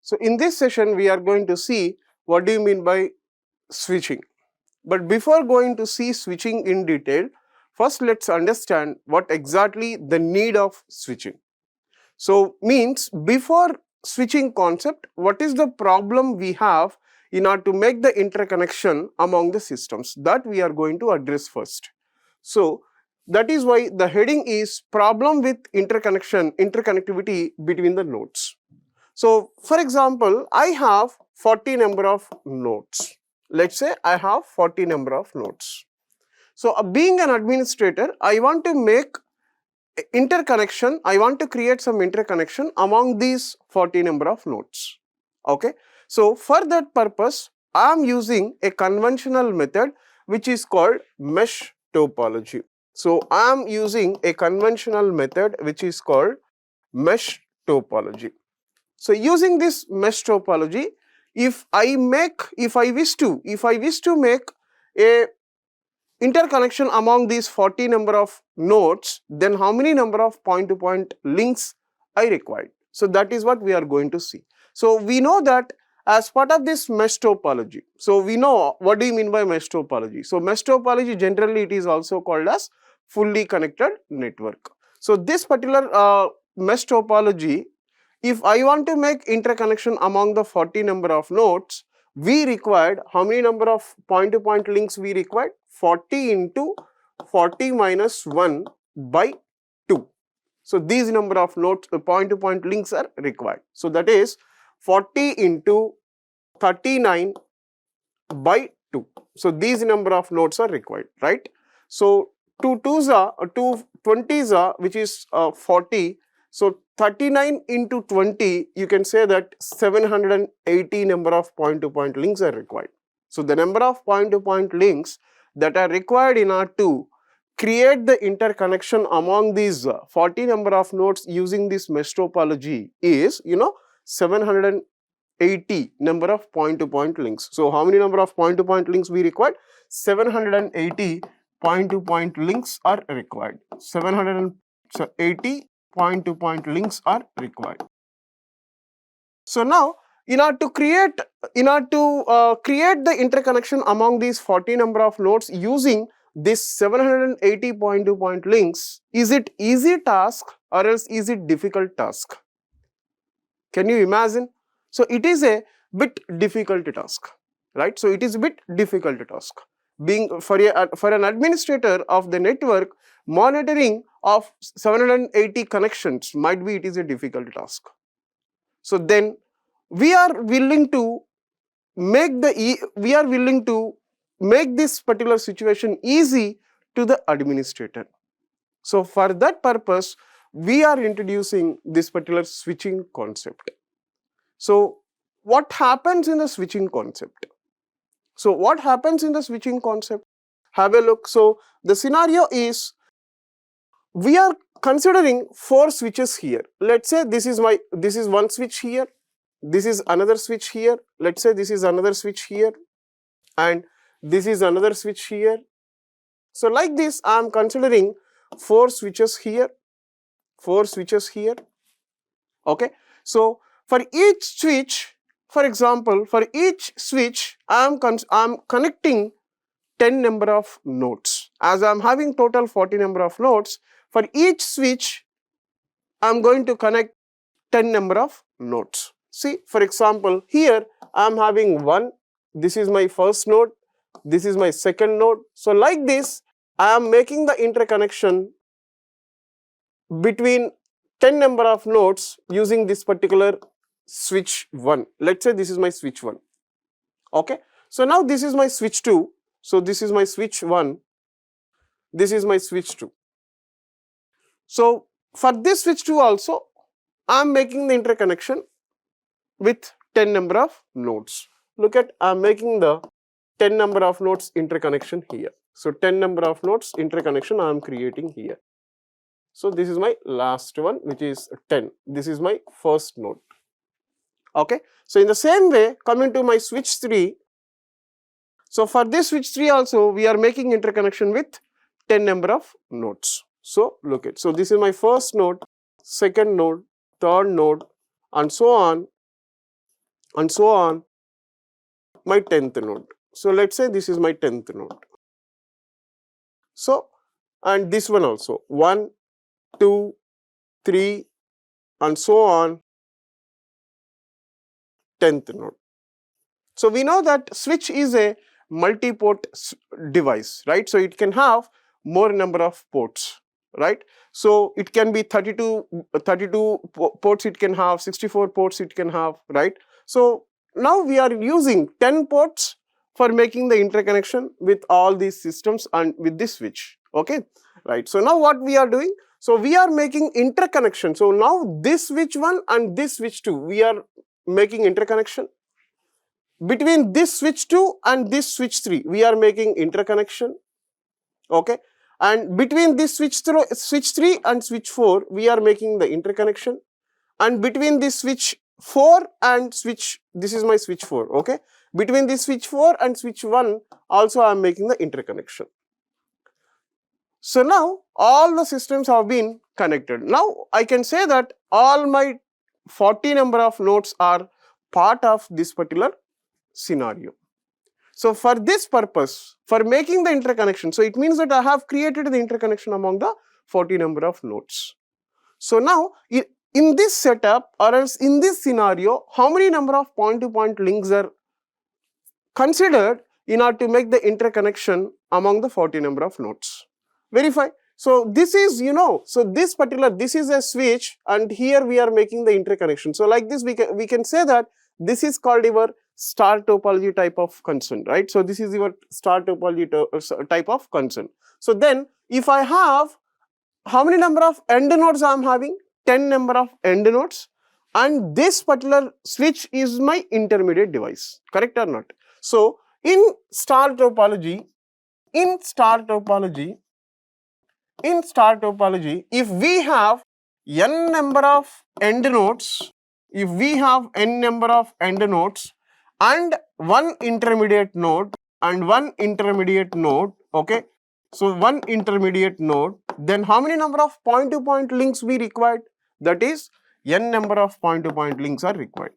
So in this session we are going to see what do you mean by switching. But before going to see switching in detail, first let's understand what exactly the need of switching. So means before switching concept, what is the problem we have in order to make the interconnection among the systems, that we are going to address first. So that is why the heading is problem with interconnectivity between the nodes. So for example, I have 40 number of nodes. Let's say I have 40 number of nodes. So being an administrator, I want to make interconnection, I want to create some interconnection among these 40 number of nodes. Okay. So for that purpose, I am using a conventional method which is called mesh topology. So I am using a conventional method which is called mesh topology. So using this mesh topology, if I wish to make a interconnection among these 40 number of nodes, then how many number of point-to-point links I required. So that is what we are going to see. So we know that as part of this mesh topology, so we know what do you mean by mesh topology. So mesh topology, generally it is also called as fully connected network. So this particular mesh topology, if I want to make interconnection among the 40 number of nodes, we required how many number of point-to-point links we required? 40 into 40 minus 1 by 2. So these number of nodes, point-to-point links are required. So that is 40 into 39 by 2. So these number of nodes are required, right? So 2 2s are 2 20s are, which is 40. So 39 into 20, you can say that 780 number of point-to-point links are required. So the number of point-to-point links that are required in order to create the interconnection among these 40 number of nodes using this mesh topology is 780 number of point-to-point links. So how many number of point-to-point links we required? 780 point-to-point links are required. 780 point-to-point links are required. So now in order to create the interconnection among these 40 number of nodes using this 780 point-to-point links, is it easy task or else is it difficult task? Can you imagine? So it is a bit difficult task, right? So it is a bit difficult task. Being for an administrator of the network, monitoring of 780 connections might be it is a difficult task. So then we are willing to make this particular situation easy to the administrator. So for that purpose, we are introducing this particular switching concept. So what happens in the switching concept? So what happens in the switching concept? Have a look. So the scenario is, we are considering 4 switches here. Let's say this is one switch here, this is another switch here, let's say this is another switch here, and this is another switch here. So like this, I am considering 4 switches here, 4 switches here. Okay. So for each switch, for example, for each switch, I am connecting 10 number of nodes. As I am having total 40 number of nodes, for each switch, I am going to connect 10 number of nodes. See, for example, here I am having 1, this is my first node, this is my second node. So like this, I am making the interconnection between 10 number of nodes using this particular switch 1. Let's say this is my switch 1. Okay. So now this is my switch 2. So this is my switch 1. This is my switch 2. So for this switch 2 also, I am making the interconnection with 10 number of nodes. Look at, I am making the 10 number of nodes interconnection here. So 10 number of nodes interconnection I am creating here. So this is my last one, which is 10. This is my first node. Okay. So in the same way, coming to my switch 3. So for this switch 3 also, we are making interconnection with 10 number of nodes. So look at, so this is my first node, second node, third node, and so on. and so on, my 10th node. So let's say this is my 10th node. So, and this one also, 1, 2, 3 and so on, 10th node. So we know that switch is a multi-port device, right? So it can have more number of ports, right? So it can be 32 ports it can have, 64 ports it can have, right? So now we are using 10 ports for making the interconnection with all these systems and with this switch, okay? Right, so now what we are doing? So we are making interconnection. So now this switch 1 and this switch 2, we are making interconnection. Between this switch 2 and this switch 3, we are making interconnection, okay? And between this switch 3 and switch 4, we are making the interconnection. And between this switch 4 and switch, this is my switch 4, okay? Between this switch 4 and switch 1, also I am making the interconnection. So now all the systems have been connected. Now I can say that all my 40 number of nodes are part of this particular scenario. So for this purpose, for making the interconnection, so it means that I have created the interconnection among the 40 number of nodes. So now in this setup or else in this scenario, how many number of point-to-point links are considered in order to make the interconnection among the 40 number of nodes? Verify. So this is, so this is a switch and here we are making the interconnection. So like this we can say that this is called your star topology type of concern, right? So this is your star topology type of concern. So then if I have, how many number of end nodes I am having? 10 number of end nodes, and this particular switch is my intermediate device, correct or not? So in star topology, if we have n number of end nodes, and one intermediate node, okay? So one intermediate node, then how many number of point-to-point links we required? That is, n number of point-to-point links are required.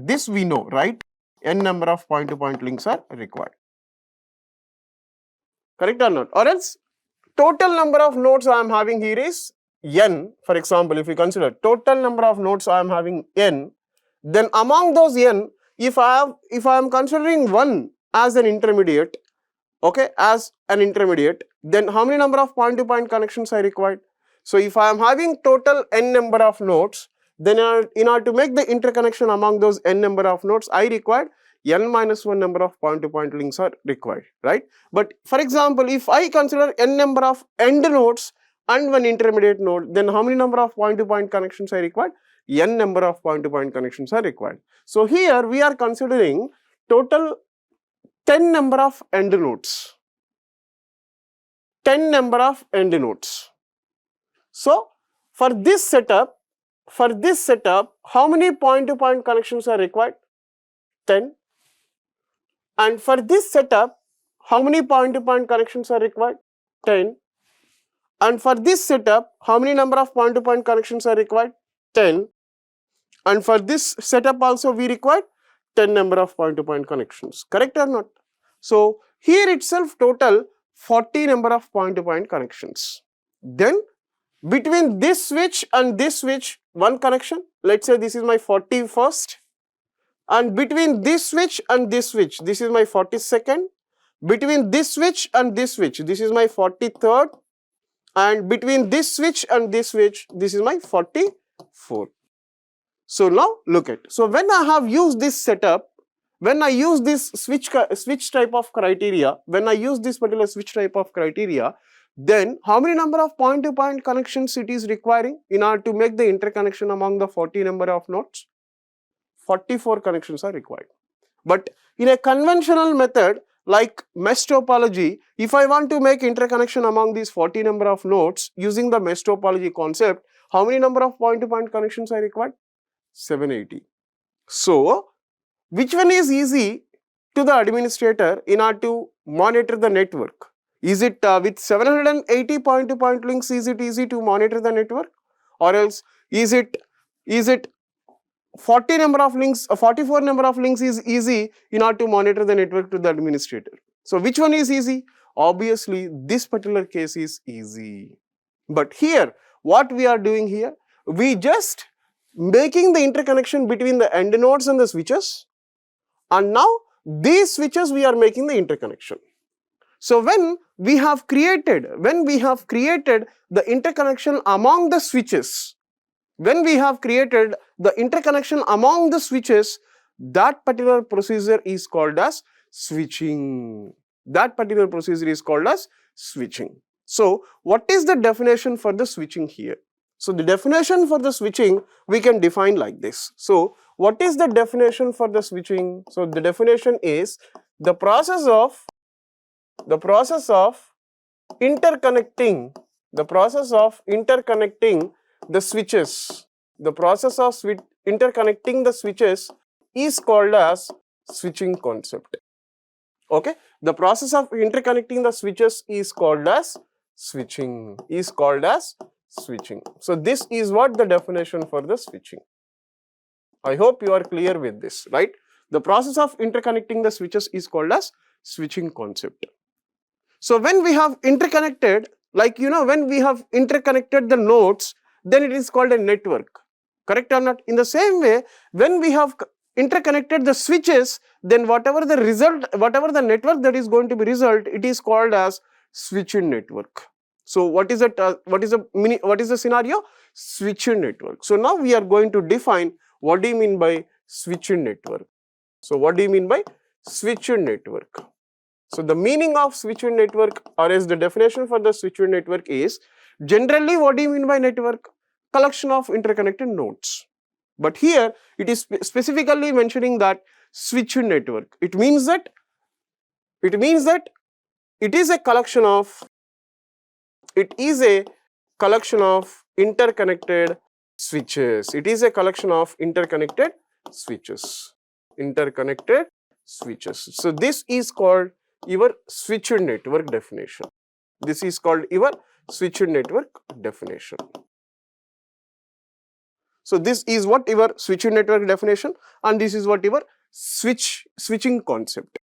This we know, right? N number of point-to-point links are required. Correct or not? Or else, total number of nodes I am having here is n. For example, if we consider total number of nodes I am having n, then among those n, if I am considering 1 as an intermediate, okay, then how many number of point-to-point connections I required? So if I am having total n number of nodes, then in order to make the interconnection among those n number of nodes, I required n minus 1 number of point-to-point links are required, right? But for example, if I consider n number of end nodes and one intermediate node, then how many number of point-to-point connections I required? N number of point-to-point connections are required. So here we are considering total 10 number of end nodes. So for this setup, how many point-to-point connections are required? 10. And for this setup, how many point-to-point connections are required? 10. And for this setup, how many number of point-to-point connections are required? 10. And for this setup also we require 10 number of point-to-point connections. Correct or not? So here itself total 40 number of point-to-point connections. Then between this switch and this switch, one connection. Let's say this is my 41st. And between this switch and this switch, this is my 42nd. Between this switch and this switch, this is my 43rd. And between this switch and this switch, this is my 44th. So now look at. So when I have used this setup, when I use this switch type of criteria, then how many number of point-to-point connections it is requiring in order to make the interconnection among the 40 number of nodes? 44 connections are required. But in a conventional method like mesh topology, if I want to make interconnection among these 40 number of nodes using the mesh topology concept, how many number of point-to-point connections are required? 780. So which one is easy to the administrator in order to monitor the network? Is it with 780 point-to-point links, is it easy to monitor the network? Or else is it Is it 40 number of links, 44 number of links is easy in order to monitor the network to the administrator. So which one is easy? Obviously, this particular case is easy. But here, what we are doing here, we just making the interconnection between the end nodes and the switches, and now these switches we are making the interconnection. So when we have created the interconnection among the switches, that particular procedure is called as switching. So what is the definition for the switching here? So the definition for the switching we can define like this. So what is the definition for the switching? So the definition is the process of interconnecting the switches. Interconnecting the switches is called as switching concept. Okay, the process of interconnecting the switches is called as switching. So this is what the definition for the switching. I hope you are clear with this, right? The process of interconnecting the switches is called as switching concept. So when we have interconnected, when we have interconnected the nodes, then it is called a network. Correct or not? In the same way, when we have interconnected the switches, then whatever the network that is going to be result, it is called as switching network. So what is the scenario? Switching network. So now we are going to define what do you mean by switching network. So what do you mean by switching network? So the meaning of switching network, or as the definition for the switching network is, generally what do you mean by network? Collection of interconnected nodes. But here it is specifically mentioning that switching network. It means that it is a collection of interconnected switches. So this is called your switching network definition. So this is what your switching network definition, and this is what your switching concept.